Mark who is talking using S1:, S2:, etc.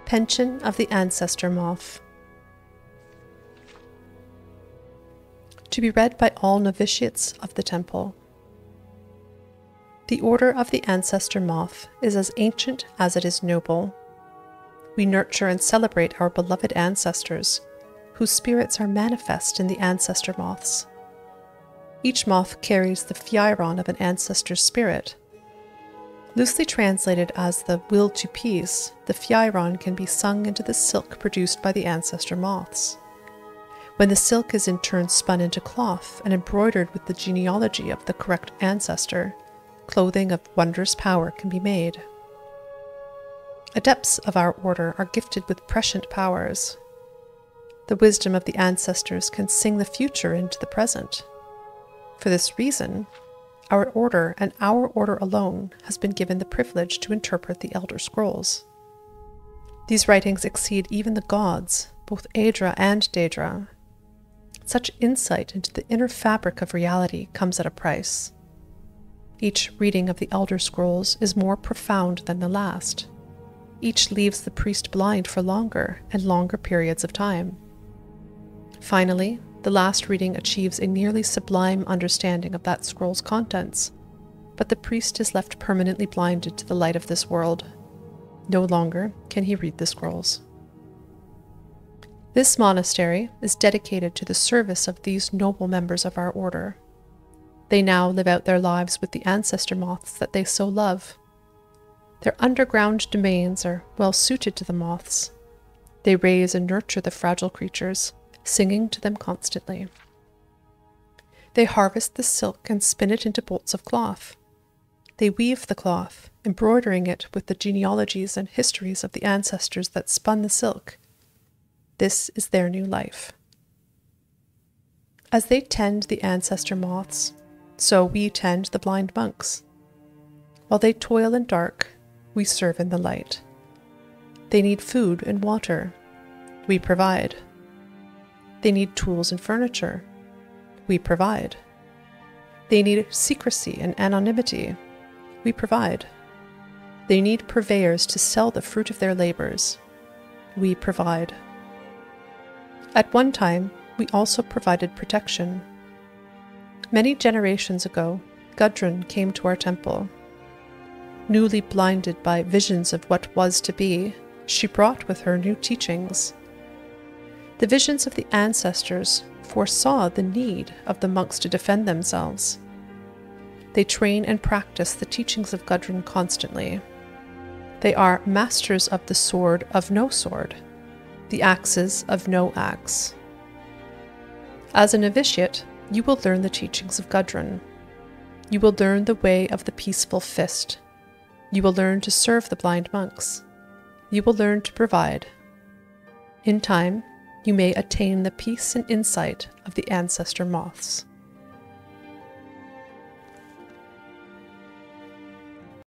S1: Pension of the Ancestor Moth. To be read by all novitiates of the temple. The Order of the Ancestor Moth is as ancient as it is noble. We nurture and celebrate our beloved ancestors, whose spirits are manifest in the ancestor moths. Each moth carries the firon of an ancestor's spirit. Loosely translated as the will to peace, the firon can be sung into the silk produced by the ancestor moths. When the silk is in turn spun into cloth and embroidered with the genealogy of the correct ancestor, clothing of wondrous power can be made. Adepts of our order are gifted with prescient powers. The wisdom of the ancestors can sing the future into the present. For this reason, our order and our order alone has been given the privilege to interpret the Elder Scrolls. These writings exceed even the gods, both Aedra and Daedra. Such insight into the inner fabric of reality comes at a price. Each reading of the Elder Scrolls is more profound than the last. Each leaves the priest blind for longer and longer periods of time. Finally, the last reading achieves a nearly sublime understanding of that scroll's contents, but the priest is left permanently blinded to the light of this world. No longer can he read the scrolls. This monastery is dedicated to the service of these noble members of our order. They now live out their lives with the ancestor moths that they so love. Their underground domains are well suited to the moths. They raise and nurture the fragile creatures, singing to them constantly. They harvest the silk and spin it into bolts of cloth. They weave the cloth, embroidering it with the genealogies and histories of the ancestors that spun the silk. This is their new life. As they tend the ancestor moths, so we tend the blind monks. While they toil in dark, we serve in the light. They need food and water. We provide. They need tools and furniture. We provide. They need secrecy and anonymity. We provide. They need purveyors to sell the fruit of their labors. We provide. At one time, we also provided protection. Many generations ago, Gudrun came to our temple. Newly blinded by visions of what was to be, she brought with her new teachings. The visions of the ancestors foresaw the need of the monks to defend themselves. They train and practice the teachings of Gudrun constantly. They are masters of the sword of no sword, the axes of no axe. As a novitiate, you will learn the teachings of Gudrun. You will learn the way of the peaceful fist. You will learn to serve the blind monks. You will learn to provide. In time, you may attain the peace and insight of the ancestor moths.